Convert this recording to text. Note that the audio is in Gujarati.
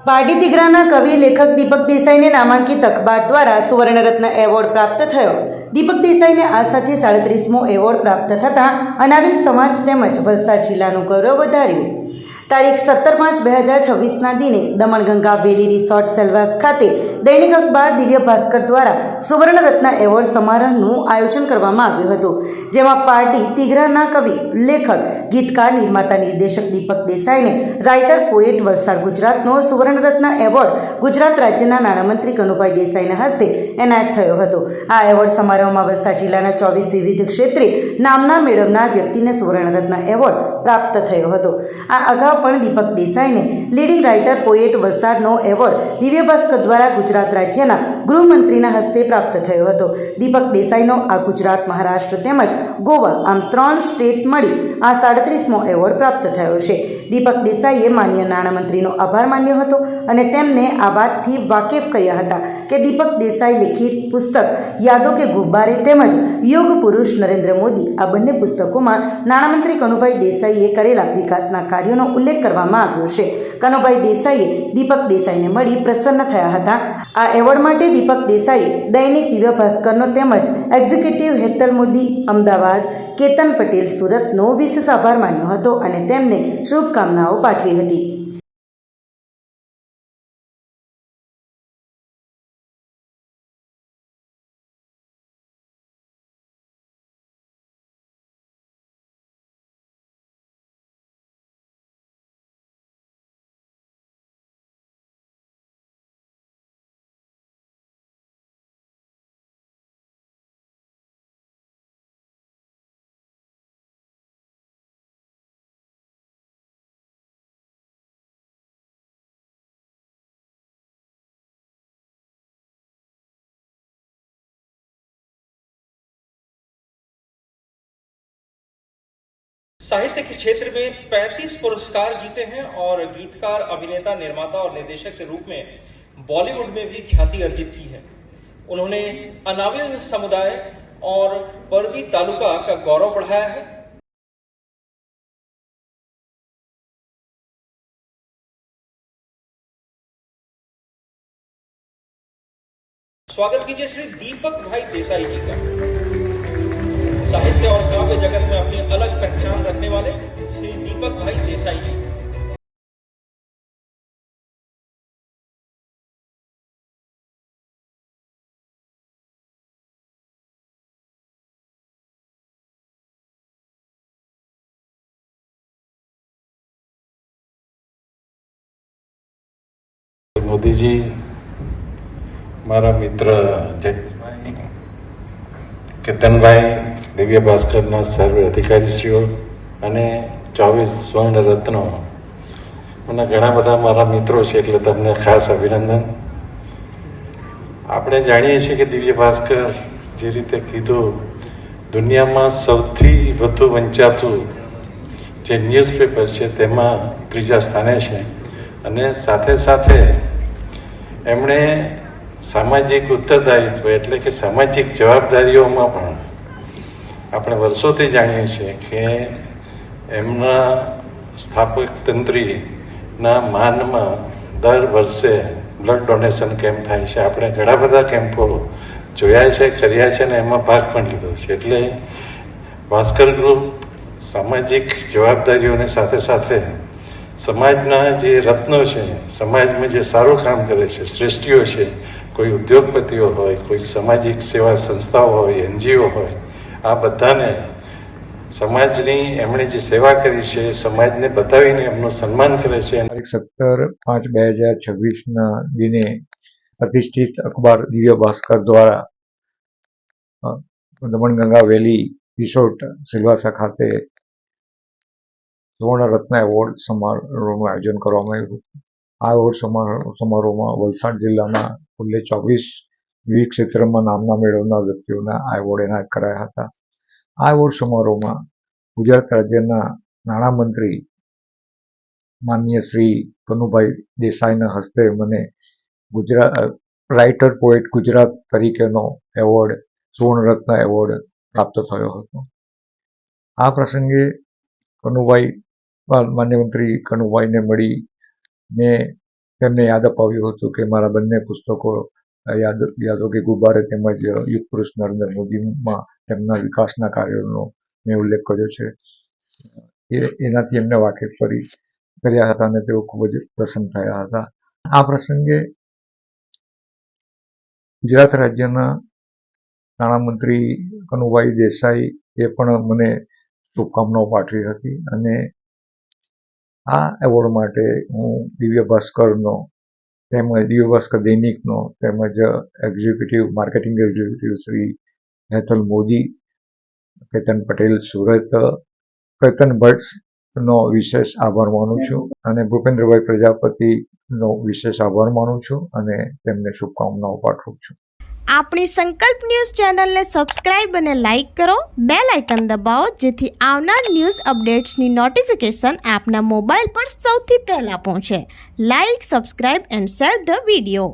પારડી તિઘરાના કવિ લેખક દીપક દેસાઈને નામાંકિત અખબાર દ્વારા સુવર્ણરત્ન એવોર્ડ પ્રાપ્ત થયો. દીપક દેસાઈને આ સાથે 37મો એવોર્ડ પ્રાપ્ત થતાં અનાવિલ સમાજ તેમજ વલસાડ જિલ્લાનું ગૌરવ વધાર્યું. તારીખ 17/5/2026ના દિને દમણગંગા વેલી રિસોર્ટ સેલવાસ ખાતે દૈનિક અખબાર દિવ્ય ભાસ્કર દ્વારા સુવર્ણરત્ન એવોર્ડ સમારોહનું આયોજન કરવામાં આવ્યું હતું, જેમાં પારડી તિઘરાના કવિ લેખક ગીતકાર નિર્માતા નિર્દેશક દીપક દેસાઈને રાઇટર પોએટ વલસાડ ગુજરાતનો સુવર્ણરત્ન એવોર્ડ ગુજરાત રાજ્યના નાણામંત્રી કનુભાઈ દેસાઈના હસ્તે એનાયત થયો હતો. આ એવોર્ડ સમારોહમાં વલસાડ જિલ્લાના 24 વિવિધ ક્ષેત્રે નામના મેળવનાર વ્યક્તિને સુવર્ણરત્ન એવોર્ડ પ્રાપ્ત થયો હતો. આ અગાઉ પણ દીપક દેસાઈને leading writer poet વલસાડનો award Divya Bhaskar દ્વારા ગુજરાત રાજ્યના ગૃહમંત્રીના હસ્તે પ્રાપ્ત થયો હતો. દીપક દેસાઈનો આ ગુજરાત, મહારાષ્ટ્ર તેમજ ગોવા આમ 3 સ્ટેટ મળી આ 37મો એવોર્ડ પ્રાપ્ત થયો છે. દીપક દેસાઈએ માનનીય નાણામંત્રીનો આભાર માન્યો હતો અને તેમને આ વાતથી વાકેફ કર્યા હતા કે દીપક દેસાઈ લિખિત પુસ્તક યાદો કે ગુબ્બારે તેમજ યોગ પુરુષ નરેન્દ્ર મોદી આ બંને પુસ્તકોમાં નાણામંત્રી કનુભાઈ દેસાઈએ કરેલા વિકાસના કાર્યોનો ઉલ્લેખ કરવામાં આવ્યો છે. કનુભાઈ દેસાઈએ દીપક દેસાઈને મળી પ્રસન્ન થયા હતા. આ એવોર્ડ માટે દીપક દેસાઈએ દૈનિક દિવ્ય ભાસ્કરનો તેમજ એક્ઝિક્યુટિવ હેતલ મોદી અમદાવાદ, કેતન પટેલ સુરતનો વિશેષ આભાર માન્યો હતો અને તેમને શુભકામનાઓ પાઠવી હતી. साहित्य के क्षेत्र में 35 पुरस्कार जीते हैं और गीतकार, अभिनेता, निर्माता और निर्देशक के रूप में बॉलीवुड में भी ख्याति अर्जित की है. उन्होंने अनाविल समुदाय और बरगी तालुका का गौरव बढ़ाया है. स्वागत कीजिए श्री दीपक भाई देसाई जी का. साहित्य और काव्य जगत में अपनी अलग पहचान रखने वाले श्री दीपक भाई देसाई जी. मोदी जी, मारा मित्र કેતનભાઈ, દિવ્ય ભાસ્કરના સર્વ અધિકારીશ્રીઓ અને 24 સ્વર્ણ રત્નો, મને ઘણા બધા મારા મિત્રો છે એટલે તમને ખાસ અભિનંદન. આપણે જાણીએ છીએ કે દિવ્ય ભાસ્કર જે રીતે કીધું, દુનિયામાં સૌથી વધુ વંચાતું જે ન્યૂઝપેપર છે તેમાં 3જા સ્થાને છે અને સાથે સાથે એમણે સામાજિક ઉત્તરદાયિત્વ એટલે કે સામાજિક જવાબદારીઓમાં પણ આપણે વર્ષોથી જાણીએ છીએ કે એમના સ્થાપક તંત્રીના માનમાં દર વર્ષે બ્લડ ડોનેશન કેમ્પ થાય છે. આપણે ઘણા બધા કેમ્પો જોયા છે, કર્યા છે અને એમાં ભાગ પણ લીધો છે. એટલે ભાસ્કર ગ્રુપ સામાજિક જવાબદારીઓની સાથે સાથે સમાજના જે રત્નો છે, સમાજમાં જે સારું કામ કરે છે, શ્રેષ્ઠીઓ છે, કોઈ ઉદ્યોગપતિઓ હોય, કોઈ સામાજિક સેવા સંસ્થાઓ હોય, NGO હોય, આ બધાને સમાજની એમણે જે સેવા કરી છે સમાજને બતાવીને એમનું સન્માન કરે છે. તારીખ 17/5/2026ના દિને પ્રતિષ્ઠિત અખબાર દિવ્ય ભાસ્કર દ્વારા દમણગંગા વેલી રિસોર્ટ સિલવાસા ખાતે સુવર્ણરત્ન એવોર્ડ સમારોહનું આયોજન કરવામાં આવ્યું હતું. આ એવોર્ડ સમારોહમાં વલસાડ જિલ્લાના કુલ્લે 24 વિવિધ ક્ષેત્રમાં નામના મેળવનાર વ્યક્તિઓને આ એવોર્ડ એનાયત કરાયા હતા. આ એવોર્ડ સમારોહમાં ગુજરાત રાજ્યના નાણામંત્રી માનનીય શ્રી કનુભાઈ દેસાઈના હસ્તે મને રાઇટર પોએટ ગુજરાત તરીકેનો એવોર્ડ, સુવર્ણરત્ન એવોર્ડ પ્રાપ્ત થયો હતો. આ પ્રસંગે માન્ય મંત્રી કનુભાઈને મળી મેં તેમને યાદ અપાવ્યું હતું કે મારા બંને પુસ્તકો યાદો કે ગુબ્બારે તેમજ યુગ પુરુષ નરેન્દ્ર મોદીમાં તેમના વિકાસના કાર્યોનો મેં ઉલ્લેખ કર્યો છે. એનાથી એમને વાકેફ કર્યા હતા અને તેઓ ખૂબ જ પ્રસન્ન થયા હતા. આ પ્રસંગે ગુજરાત રાજ્યના નાણામંત્રી કનુભાઈ દેસાઈએ પણ મને શુભકામનાઓ પાઠવી હતી અને આ એવોર્ડ માટે હું દિવ્ય ભાસ્કરનો તેમજ દિવ્ય ભાસ્કર દૈનિકનો તેમજ માર્કેટિંગ એક્ઝિક્યુટિવ શ્રી હેતલ મોદી, કેતન પટેલ સુરત, કેતન ભટ્ટનો વિશેષ આભાર માનું છું અને ભૂપેન્દ્રભાઈ પ્રજાપતિનો વિશેષ આભાર માનું છું અને તેમને શુભકામનાઓ પાઠવું છું. આપણી સંકલ્પ ન્યૂઝ ચેનલને સબસ્ક્રાઇબ અને લાઇક કરો, બેલ આઇકન દબાવો જેથી આવનાર ન્યૂઝ અપડેટ્સની નોટિફિકેશન આપના મોબાઈલ પર સૌથી પહેલાં પહોંચે. Like, subscribe and share the video.